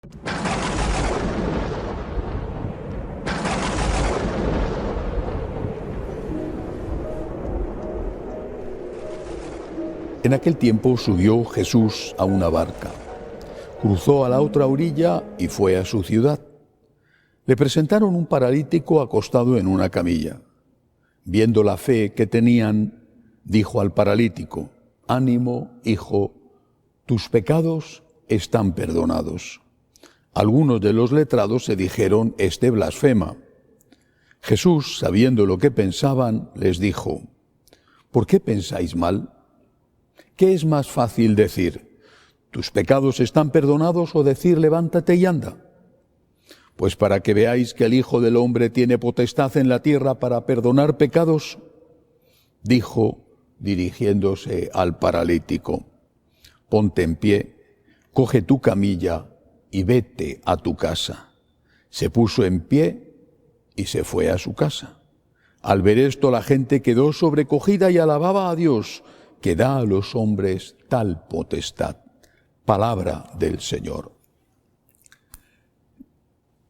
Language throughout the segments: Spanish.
En aquel tiempo subió Jesús a una barca, cruzó a la otra orilla y fue a su ciudad. Le presentaron un paralítico acostado en una camilla. Viendo la fe que tenían, dijo al paralítico: «Ánimo, hijo, tus pecados están perdonados». Algunos de los letrados se dijeron: «Este blasfema». Jesús, sabiendo lo que pensaban, les dijo: «¿Por qué pensáis mal? ¿Qué es más fácil decir: tus pecados están perdonados, o decir: levántate y anda? Pues para que veáis que el Hijo del Hombre tiene potestad en la tierra para perdonar pecados», dijo, dirigiéndose al paralítico: «Ponte en pie, coge tu camilla y vete a tu casa». Se puso en pie y se fue a su casa. Al ver esto, la gente quedó sobrecogida y alababa a Dios, que da a los hombres tal potestad. Palabra del Señor.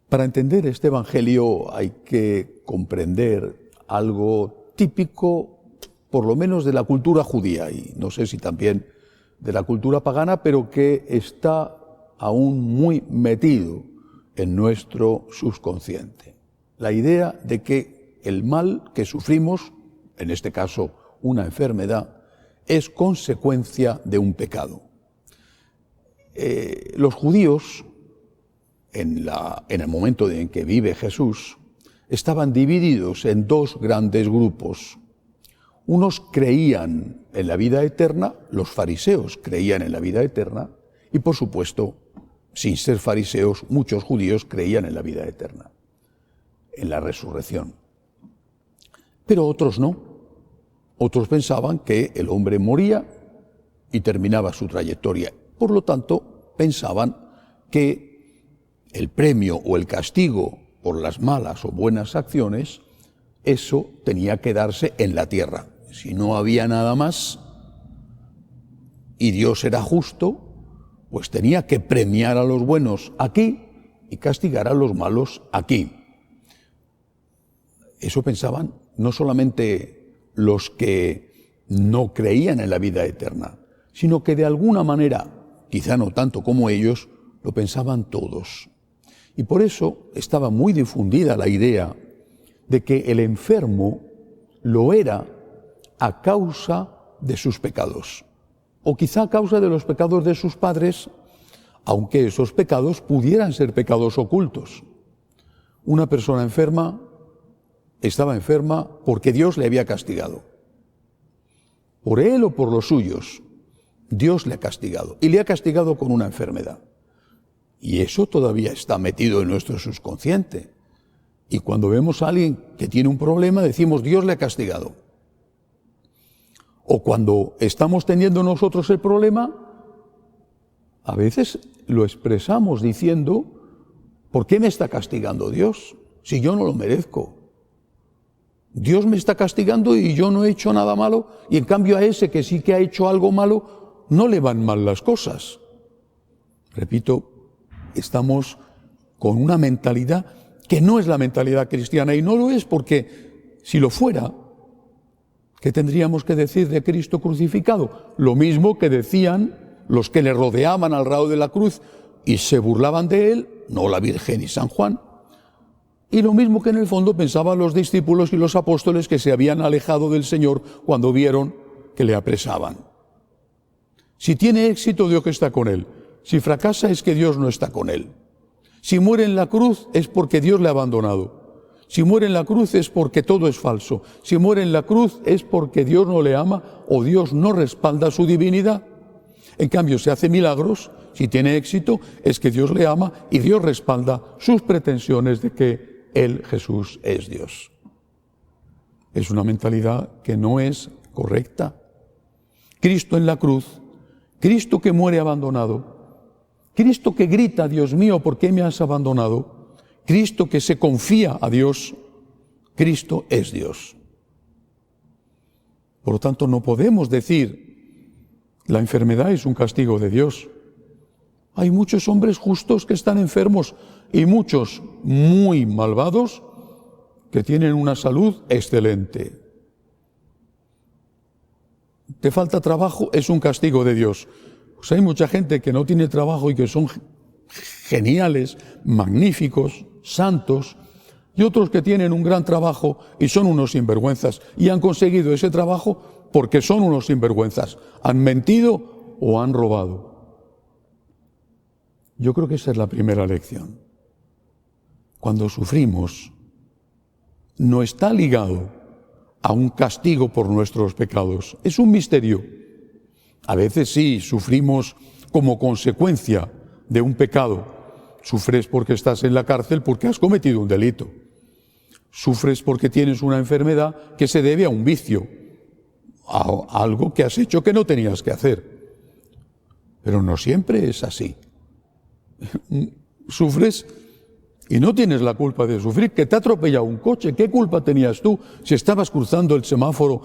Para entender este Evangelio hay que comprender algo típico, por lo menos de la cultura judía, y no sé si también de la cultura pagana, pero que está aún muy metido en nuestro subconsciente. La idea de que el mal que sufrimos, en este caso una enfermedad, es consecuencia de un pecado. Los judíos, en el momento en que vive Jesús, estaban divididos en dos grandes grupos. Unos creían en la vida eterna, los fariseos creían en la vida eterna, y por supuesto, sin ser fariseos, muchos judíos creían en la vida eterna, en la resurrección. Pero otros no. Otros pensaban que el hombre moría y terminaba su trayectoria. Por lo tanto, pensaban que el premio o el castigo por las malas o buenas acciones, eso tenía que darse en la tierra. Si no había nada más y Dios era justo, pues tenía que premiar a los buenos aquí y castigar a los malos aquí. Eso pensaban no solamente los que no creían en la vida eterna, sino que de alguna manera, quizá no tanto como ellos, lo pensaban todos. Y por eso estaba muy difundida la idea de que el enfermo lo era a causa de sus pecados, o quizá a causa de los pecados de sus padres, aunque esos pecados pudieran ser pecados ocultos. Una persona enferma estaba enferma porque Dios le había castigado. Por él o por los suyos, Dios le ha castigado, y le ha castigado con una enfermedad. Y eso todavía está metido en nuestro subconsciente. Y cuando vemos a alguien que tiene un problema, decimos: Dios le ha castigado. O cuando estamos teniendo nosotros el problema, a veces lo expresamos diciendo: ¿por qué me está castigando Dios si yo no lo merezco? Dios me está castigando y yo no he hecho nada malo, y en cambio a ese que sí que ha hecho algo malo, no le van mal las cosas. Repito, estamos con una mentalidad que no es la mentalidad cristiana, y no lo es porque si lo fuera, ¿qué tendríamos que decir de Cristo crucificado? Lo mismo que decían los que le rodeaban al lado de la cruz y se burlaban de él, no la Virgen y San Juan. Y lo mismo que en el fondo pensaban los discípulos y los apóstoles que se habían alejado del Señor cuando vieron que le apresaban. Si tiene éxito, Dios está con él. Si fracasa, es que Dios no está con él. Si muere en la cruz, es porque Dios le ha abandonado. Si muere en la cruz, es porque todo es falso. Si muere en la cruz, es porque Dios no le ama o Dios no respalda su divinidad. En cambio, si hace milagros, si tiene éxito, es que Dios le ama y Dios respalda sus pretensiones de que Él, Jesús, es Dios. Es una mentalidad que no es correcta. Cristo en la cruz, Cristo que muere abandonado, Cristo que grita: Dios mío, ¿por qué me has abandonado? Cristo que se confía a Dios, Cristo es Dios. Por lo tanto, no podemos decir: la enfermedad es un castigo de Dios. Hay muchos hombres justos que están enfermos y muchos muy malvados que tienen una salud excelente. ¿Te falta trabajo? Es un castigo de Dios. Pues hay mucha gente que no tiene trabajo y que son geniales, magníficos, santos, y otros que tienen un gran trabajo y son unos sinvergüenzas y han conseguido ese trabajo porque son unos sinvergüenzas. Han mentido o han robado. Yo creo que esa es la primera lección. Cuando sufrimos, no está ligado a un castigo por nuestros pecados. Es un misterio. A veces sí, sufrimos como consecuencia de un pecado. Sufres porque estás en la cárcel porque has cometido un delito. Sufres porque tienes una enfermedad que se debe a un vicio, a algo que has hecho que no tenías que hacer. Pero no siempre es así. Sufres y no tienes la culpa de sufrir, que te ha atropellado un coche. ¿Qué culpa tenías tú si estabas cruzando el semáforo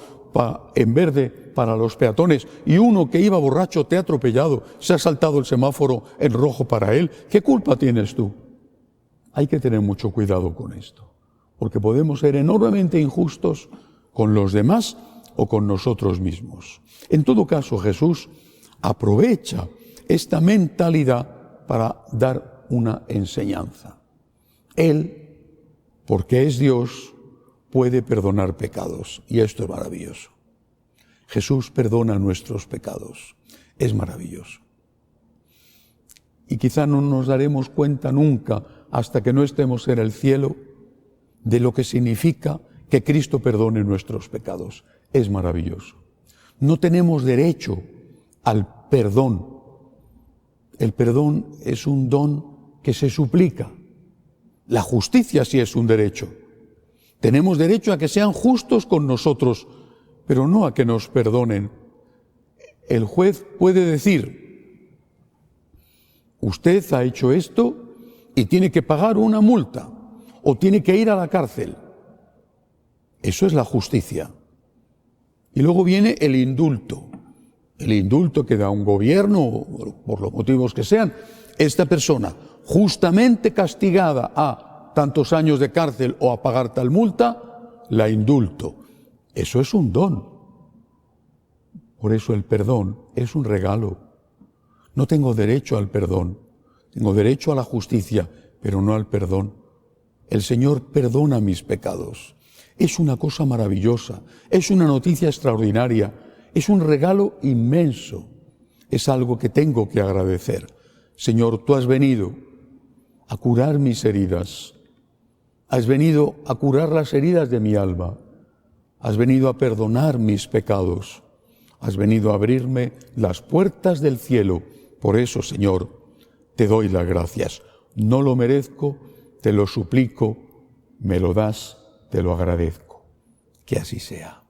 en verde para los peatones y uno que iba borracho te ha atropellado, se ha saltado el semáforo en rojo para él? ¿Qué culpa tienes tú? Hay que tener mucho cuidado con esto, porque podemos ser enormemente injustos con los demás o con nosotros mismos. En todo caso, Jesús aprovecha esta mentalidad para dar una enseñanza. Él, porque es Dios, puede perdonar pecados, y esto es maravilloso. Jesús perdona nuestros pecados, es maravilloso. Y quizá no nos daremos cuenta nunca, hasta que no estemos en el cielo, de lo que significa que Cristo perdone nuestros pecados. Es maravilloso. No tenemos derecho al perdón. El perdón es un don que se suplica. La justicia sí es un derecho. Tenemos derecho a que sean justos con nosotros, pero no a que nos perdonen. El juez puede decir, usted ha hecho esto y tiene que pagar una multa o tiene que ir a la cárcel. Eso es la justicia. Y luego viene el indulto. El indulto que da un gobierno, por los motivos que sean. Esta persona, justamente castigada a tantos años de cárcel o a pagar tal multa, la indulto. Eso es un don. Por eso el perdón es un regalo. No tengo derecho al perdón. Tengo derecho a la justicia, pero no al perdón. El Señor perdona mis pecados. Es una cosa maravillosa. Es una noticia extraordinaria. Es un regalo inmenso. Es algo que tengo que agradecer. Señor, tú has venido a curar mis heridas. Has venido a curar las heridas de mi alma. Has venido a perdonar mis pecados. Has venido a abrirme las puertas del cielo. Por eso, Señor, te doy las gracias. No lo merezco, te lo suplico, me lo das, te lo agradezco. Que así sea.